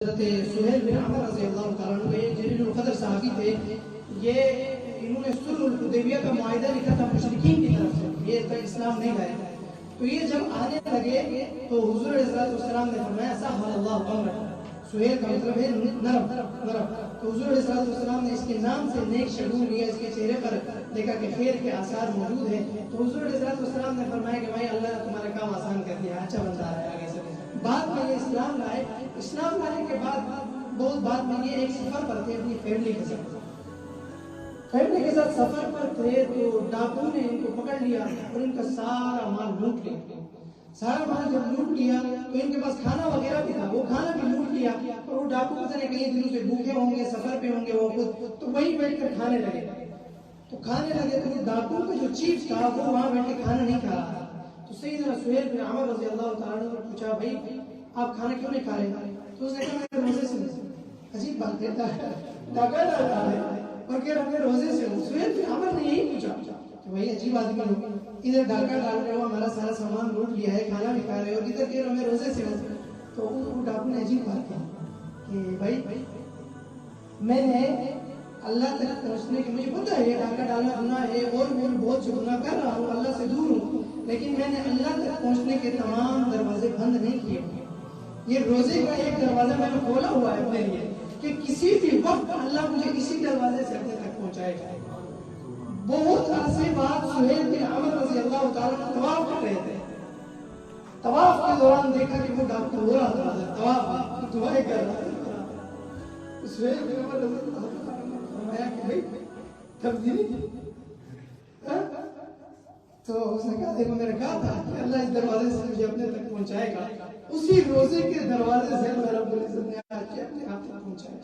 حضرت سہیل بن عمر رضی اللہ تعالیٰ عنہ ایک جلیل القدر صحابی تھے. یہ انہوں نے صلح الحدیبیہ کا معاہدہ لکھا تھا مشرکین کی طرف سے، یہ تک اسلام نہیں لائے. تو یہ جب آنے لگے تو حضور علیہ السلام نے فرمایا سہل اللہ امرک، سہیل کا مطلب ہے نرم. تو حضور علیہ السلام نے اس کے نام سے نیک شگون لیا، اس کے چہرے پر دیکھا کہ خیر کے آثار موجود ہیں. تو حضور علیہ السلام نے فرمایا کہ بھائی اللہ نے تمہارا کام آسان کر دیا، اچھا بندہ ہے آگے سے. بعد میں یہ اسلام لائے. اسلام لانے کے بعد بہت بعد میں یہ ایک سفر پر تھے اپنی فیملی کے ساتھ سفر پر تھے. تو ڈاکو نے ان کو پکڑ لیا اور ان کا سارا مال لوٹ لیا. سارا مال جب لوٹ لیا تو ان کے پاس کھانا وغیرہ بھی تھا، وہ کھانا بھی لوٹ لیا. اور وہ ڈاکو پتہ نہیں کئی دنوں سے بھوکے ہوں گے، سفر پہ ہوں گے وہ خود، تو وہیں بیٹھ کر کھانے لگے. تو ڈاکو کا جو چیف تھا وہ وہاں بیٹھ کے کھانا نہیں کھا رہا تھا. تو سیدنا سہیل بن عمر رضی اللہ تعالیٰ عنہ نے پوچھا بھائی آپ کھانا کیوں نہیں کھا رہے؟ تو اس نے کہا میں روزے سے ہوں. عجیب بات ہے، ڈاکا ڈالتا ہے اور کہہ رہا میں روزے سے ہوں. سہیل بن عمر نے یہی پوچھا کہ بھائی عجیب آدمی ہو، ادھر ڈاکا ڈال رہے ہو، ہمارا سارا سامان لوٹ لیا ہے، کھانا بھی کھا رہے ہو، ادھر کہہ رہا میں روزے سے ہوں. تو وہ ڈاکو نے عجیب بات کہی کہ بھائی میں نے اللہ تک پہنچنے کے، مجھے پتا ہے ڈاکہ ڈالنا گناہ ہے اور میں بہت سے گناہ کر رہا ہوں، اللہ سے دور ہوں، لیکن میں نے اللہ تک پہنچنے کے تمام دروازے بند نہیں کیے. یہ روزے کا ایک دروازہ میں نے کھولا ہوا ہے اپنے لیے کہ کسی بھی وقت اللہ مجھے اسی دروازے سے اپنے تک پہنچائے گا. بہت عرصے بعد سہیل بن عمر رضی اللہ تعالیٰ طواف کر رہے تھے. طواف کے دوران دیکھا کہ وہ ڈاکو ہو رہا تھا، طواف دعائیں کر رہا تھا. سہیل بن عمر رضی اللہ تعالیٰ نے فرمایا کہ بھائی تبدیلی. تو اس نے کہا دیکھو میں نے کہا تھا کہ اللہ اس دروازے سے مجھے اپنے تک پہنچائے گا. اسی روزے کے دروازے سے اللہ رب العزت نے آج کے اپنے آپ تک پہنچایا.